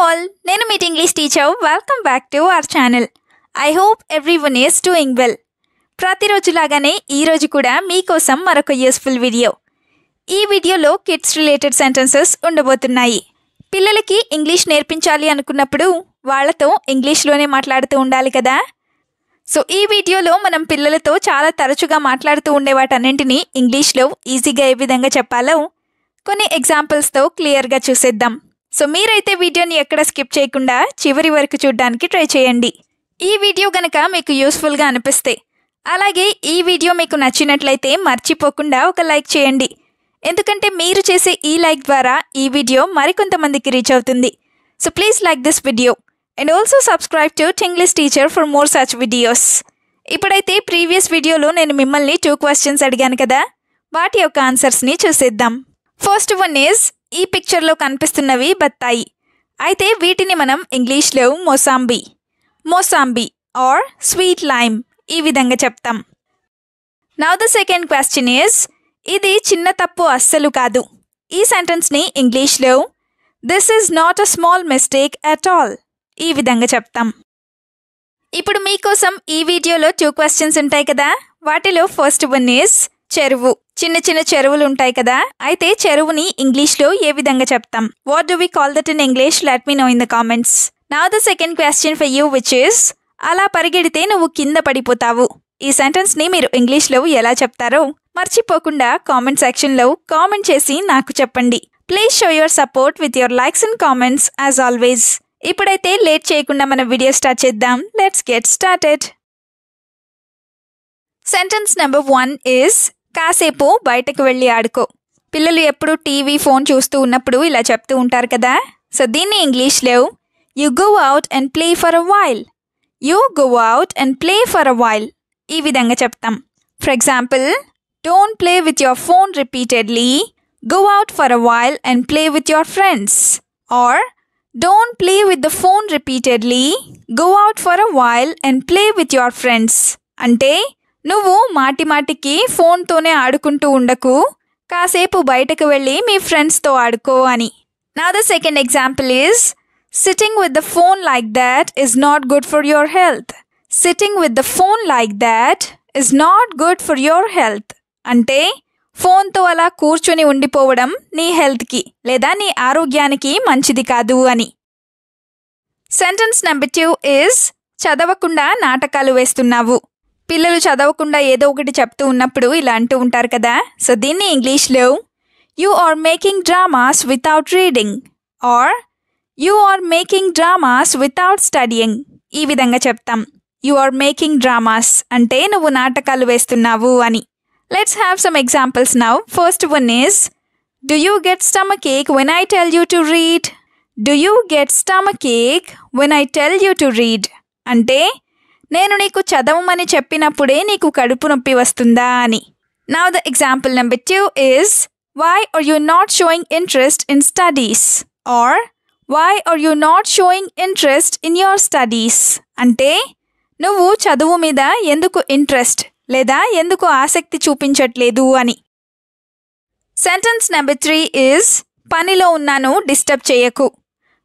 all, నేను మీ English teacher. Welcome back to our channel. I hope everyone is doing well. ప్రతిరోజులాగానే ఈరోజు కూడా మీకోసం మరొక యూస్ఫుల్ వీడియో. ఈ వీడియోలో కిడ్స్ రిలేటెడ్ సెంటెన్సెస్ ఉండబోతున్నాయి. పిల్లలకి ఇంగ్లీష్ నేర్పించాలి అనుకున్నప్పుడు వాళ్ళతో ఇంగ్లీష్లోనే మాట్లాడుతూ ఉండాలి కదా. సో ఈ వీడియోలో మనం పిల్లలతో చాలా తరచుగా మాట్లాడుతూ ఉండే వాటన్నింటినీ ఇంగ్లీష్లో ఈజీగా ఏ విధంగా చెప్పాలో కొన్ని ఎగ్జాంపుల్స్తో క్లియర్గా చూసేద్దాం. సో మీరైతే వీడియోని ఎక్కడ స్కిప్ చేయకుండా చివరి వరకు చూడడానికి ట్రై చేయండి. ఈ వీడియో గనక మీకు యూస్ఫుల్గా అనిపిస్తే, అలాగే ఈ వీడియో మీకు నచ్చినట్లయితే మర్చిపోకుండా ఒక లైక్ చేయండి. ఎందుకంటే మీరు చేసే ఈ లైక్ ద్వారా ఈ వీడియో మరికొంతమందికి రీచ్ అవుతుంది. So please like this video and also subscribe to English teacher for more such videos. ఇప్పుడైతే ప్రీవియస్ వీడియోలో నేను మిమ్మల్ని 2 క్వశ్చన్స్ అడిగాను కదా, వాటి యొక్క ఆన్సర్స్ని చూసేద్దాం. ఫస్ట్ వన్ ఈజ్, ఈ పిక్చర్లో కనిపిస్తున్నవి బత్తాయి. అయితే వీటిని మనం ఇంగ్లీష్లో మోసాంబీ ఆర్ స్వీట్ లైమ్ ఈ విధంగా చెప్తాం. Now the second question is, ఇది చిన్న తప్పు అస్సలు కాదు. ఈ సెంటెన్స్ని ఇంగ్లీష్లో this is not a small mistake at all ఈ విధంగా చెప్తాం. ఇప్పుడు మీకోసం ఈ వీడియోలో 2 క్వశ్చన్స్ ఉంటాయి కదా. వాటిలో ఫస్ట్ వన్ ఈజ్ చెరువు. చిన్న చిన్న చెరువులు ఉంటాయి కదా, అయితే చెరువుని ఇంగ్లీష్లో ఏ విధంగా చెప్తాం? What do we call that in English? Let me know in the comments. Now the second question for you which is, అలా పరిగెడితే నువ్వు కింద పడిపోతావు. ఈ సెంటెన్స్ని మీరు ఇంగ్లీష్లో ఎలా చెప్తారో మర్చిపోకుండా కామెంట్ సెక్షన్లో కామెంట్ చేసి నాకు చెప్పండి. Please show your support with your likes and comments as always. ఇప్పుడైతే లేట్ చేయకుండా మన వీడియో స్టార్ట్ చేద్దాం. Let's get started. Sentence number 1 is, కాసేపు బయటకు వెళ్ళి ఆడుకో. పిల్లలు ఎప్పుడు టీవీ, ఫోన్ చూస్తూ ఉన్నప్పుడు ఇలా చెప్తూ ఉంటారు కదా. సో దీన్ని ఇంగ్లీష్లో you go out and play for a while. ఈ విధంగా చెప్తాం. For example, don't play with your phone repeatedly, go out for a while and play with your friends. Or don't play with the phone repeatedly, go out for a while and play with your friends. అంటే నువ్వు మాటికి ఫోన్తోనే ఆడుకుంటూ ఉండకు, కాసేపు బయటకు వెళ్ళి మీ ఫ్రెండ్స్తో ఆడుకో అని. Now the second example is, sitting with the phone like that is not good for your health. అంటే ఫోన్తో అలా కూర్చొని ఉండిపోవడం నీ హెల్త్కి లేదా నీ ఆరోగ్యానికి మంచిది కాదు అని. సెంటెన్స్ నెంబర్ 2 ఈజ్, చదవకుండా నాటకాలు వేస్తున్నావు. పిల్లలు చదవకుండా ఏదో ఒకటి చెప్తూ ఉన్నప్పుడు ఇలా అంటూ ఉంటారు కదా. సో దీన్ని ఇంగ్లీష్లో you are making dramas without reading or you are making dramas without studying ఈ విధంగా చెప్తాం. యు ఆర్ మేకింగ్ డ్రామాస్ అంటే నువ్వు నాటకాలు వేస్తున్నావు అని. Let's have some examples now. First one is, do you get stomach ache when I tell you to read. అంటే నేను నీకు చదవమని చెప్పినప్పుడే నీకు కడుపు నొప్పి వస్తుందా అని. Now the example number 2 is, why are you not showing interest in studies or why are you not showing interest in your studies. అంటే నువ్వు చదువు మీద ఎందుకు ఇంట్రెస్ట్ లేదా ఎందుకు ఆసక్తి చూపించట్లేదు అని. సెంటెన్స్ నెంబర్ 3 ఈజ్, పనిలో ఉన్నాను, డిస్టర్బ్ చేయకు.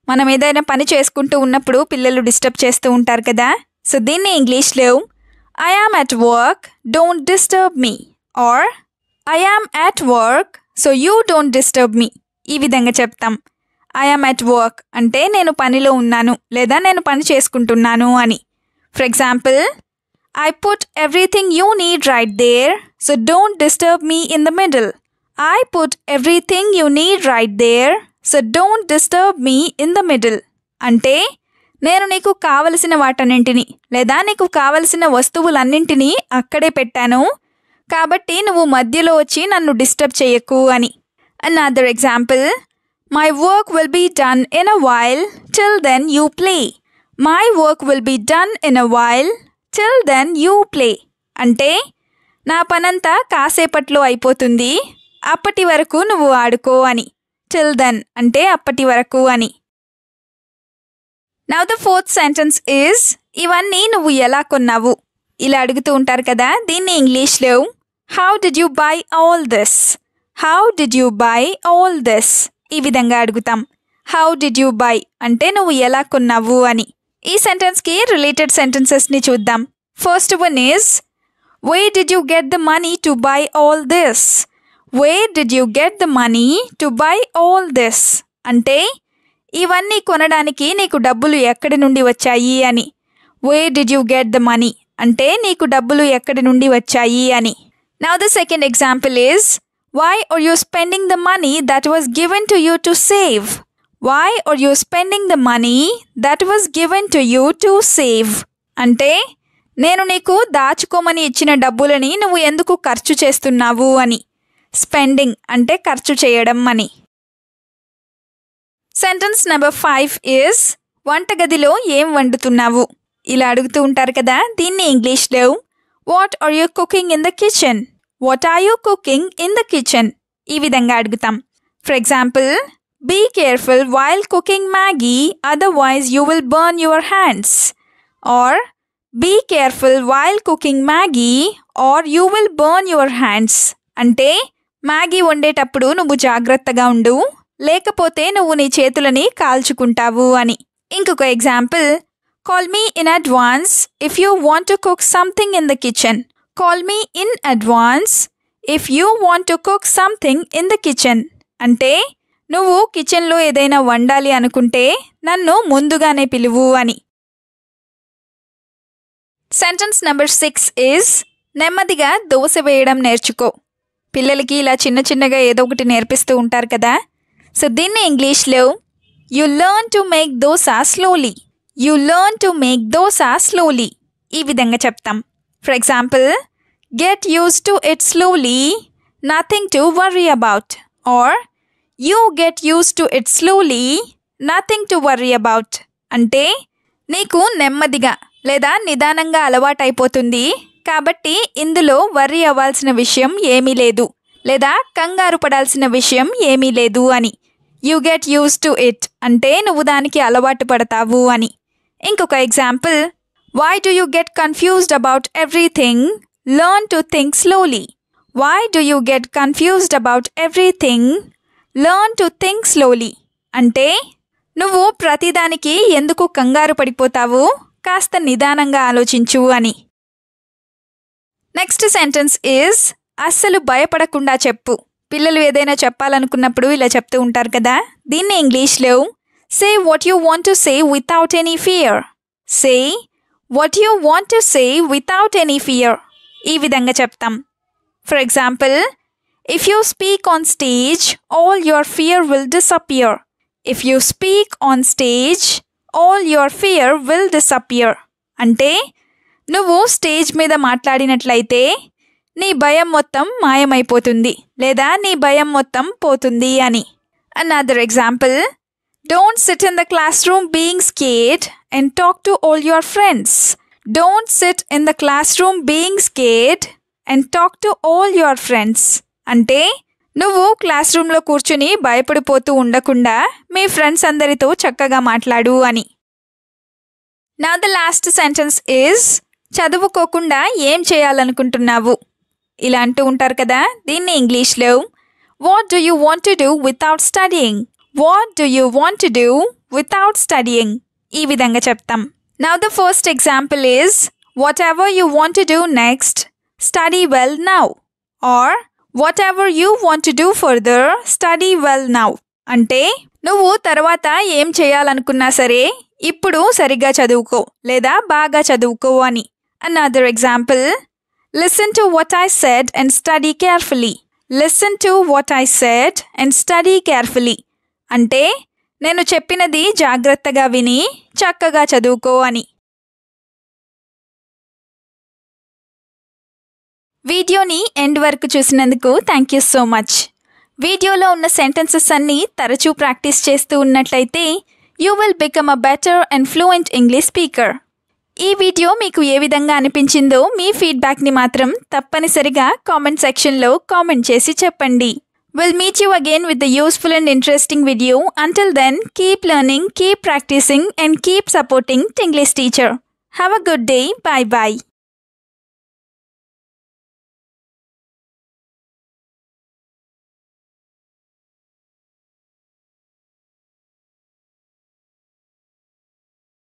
మనం ఏదైనా పని చేసుకుంటూ ఉన్నప్పుడు పిల్లలు డిస్టర్బ్ చేస్తూ ఉంటారు కదా. సో దీన్ని ఇంగ్లీష్లో I am at work, don't disturb me or I am at work so you don't disturb me ఈ విధంగా చెప్తాం. ఐ యామ్ అట్ వర్క్ అంటే నేను పనిలో ఉన్నాను లేదా నేను పని చేసుకుంటున్నాను అని. For example, I put everything you need right there so don't disturb me in the middle. అంటే నేను నీకు కావలసిన వాటన్నింటినీ లేదా నీకు కావలసిన వస్తువులన్నింటినీ అక్కడే పెట్టాను, కాబట్టి నువ్వు మధ్యలో వచ్చి నన్ను డిస్టర్బ్ చేయకు అని. Another example, my work will be done in a while till then you play. అంటే నా పనంతా కాసేపట్లో అయిపోతుంది, అప్పటి వరకు నువ్వు ఆడుకో అని. టిల్ దెన్ అంటే అప్పటి వరకు అని. Now the fourth sentence is, ఇవన్నీ నువ్వు ఎలా కొన్నావు ఇలా అడుగుతూ ఉంటారు కదా. దీన్ని ఇంగ్లీష్లో how did you by all this ఈ విధంగా అడుగుతాం. హౌ డిడ్ యూ బై అంటే నువ్వు ఎలా కొన్నావు అని. ఈ సెంటెన్స్కి రిలేటెడ్ సెంటెన్సెస్ని చూద్దాం. First one is where did you get the money to buy all this. Where did you get the money to buy all this అంటే ఇవన్నీ కొనడానికి నీకు డబ్బులు ఎక్కడి నుండి వచ్చాయి అని. Where did you get the money అంటే నీకు డబ్బులు ఎక్కడి నుండి వచ్చాయి అని. Now the second example is why are you spending the money that was given to you to save. Why are you spending the money that was given to you to save అంటే నేను నీకు దాచుకోమని ఇచ్చిన డబ్బులని నువ్వు ఎందుకు ఖర్చు చేస్తున్నావు అని. స్పెండింగ్ అంటే ఖర్చు చేయడం అని. సెంటెన్స్ నెంబర్ 5 ఈజ్ వంటగదిలో ఏం వండుతున్నావు. ఇలా అడుగుతూ ఉంటారు కదా, దీన్ని ఇంగ్లీష్లో what are you cooking in the kitchen. What are you cooking in the kitchen ఈ విధంగా అడుగుతాం. For example be careful while cooking Maggi otherwise you will burn your hands. Or be careful while cooking Maggi or you will burn your hands అంటే Maggi వండేటప్పుడు నువ్వు జాగ్రత్తగా ఉండు, లేకపోతే నువ్వు నీ చేతులని కాల్చుకుంటావు అని. ఇంకొక example call me in advance if you want to cook something in the kitchen. Call me in advance if you want to cook something in the kitchen అంటే నువ్వు కిచెన్లో ఏదైనా వండాలి అనుకుంటే నన్ను ముందుగానే పిలువు అని. సెంటెన్స్ నెంబర్ 6 ఈజ్ నెమ్మదిగా దోశ వేయడం నేర్చుకో. పిల్లలకి ఇలా చిన్న చిన్నగా ఏదో ఒకటి నేర్పిస్తూ ఉంటారు కదా, సో దీన్ని ఇంగ్లీష్లో you learn to make dosa slowly. You learn to make dosa slowly ఈ విధంగా చెప్తాం. For example get used to it slowly nothing to worry about. Or you get used to it slowly nothing to worry about అంటే నీకు నెమ్మదిగా లేదా నిదానంగా అలవాటైపోతుంది, కాబట్టి ఇందులో వర్రీ అవ్వాల్సిన విషయం ఏమీ లేదు లేదా కంగారు పడాల్సిన విషయం ఏమీ లేదు అని. You get used to it అంటే నువ్వు దానికి అలవాటు పడతావు అని. ఇంకొక example why do you get confused about everything learn to think slowly. Why do you get confused about everything learn to think slowly అంటే నువ్వు ప్రతిదానికి ఎందుకు కంగారు పడిపోతావు, కాస్త నిదానంగా ఆలోచించు అని. నెక్స్ట్ సెంటెన్స్ ఈజ్ అస్సలు భయపడకుండా చెప్పు. పిల్లలు ఏదైనా చెప్పాలనుకున్నప్పుడు ఇలా చెప్తూ ఉంటారు కదా, దీన్ని ఇంగ్లీష్లో say what you want to say without any fear. Say what you want to say without any fear ఈ విధంగా చెప్తాం. For example if you speak on stage all your fear will disappear. If you speak on stage all your fear will disappear అంటే నువ్వు stage మీద మాట్లాడినట్లయితే నీ భయం మొత్తం మాయమైపోతుంది లేదా నీ భయం మొత్తం పోతుంది అని. Another example don't SIT in the class room being scared and talk to all your friends. Don't SIT in the class room being scared and talk to all your friends అంటే నువ్వు క్లాస్ రూమ్లో కూర్చుని భయపడిపోతూ ఉండకుండా మీ friends అందరితో చక్కగా మాట్లాడు అని. Now the last sentence is చదువుకోకుండా ఏం చేయాలనుకుంటున్నావు. ఇలా అంటూ ఉంటారు కదా, దీన్ని ఇంగ్లీష్లో what do you want to do without studying. What do you want to do without studying ఈ విధంగా చెప్తాం. Now the first example is whatever you want to do next study well now. Or whatever you want to do further study well now అంటే నువ్వు తర్వాత ఏం చేయాలనుకున్నా సరే ఇప్పుడు సరిగ్గా చదువుకో లేదా బాగా చదువుకో అని. Another example, listen to what I said and study carefully. Listen to what I said and study carefully అంటే నేను చెప్పినది జాగ్రత్తగా విని చక్కగా చదువుకో అని. వీడియోని ఎండ్ వరకు చూసినందుకు థ్యాంక్ యూ సో మచ్. వీడియోలో ఉన్న సెంటెన్సెస్ అన్నీ తరచూ ప్రాక్టీస్ చేస్తూ ఉన్నట్లయితే you will become a better and fluent English speaker. ఈ వీడియో మీకు ఏ విధంగా అనిపించిందో మీ ఫీడ్బ్యాక్ని మాత్రం తప్పనిసరిగా కామెంట్ సెక్షన్లో కామెంట్ చేసి చెప్పండి. We'll meet you again with the useful and interesting video. Until then, keep learning, keep practicing and keep supporting Tinglish Teacher. Have a good day. Bye-bye.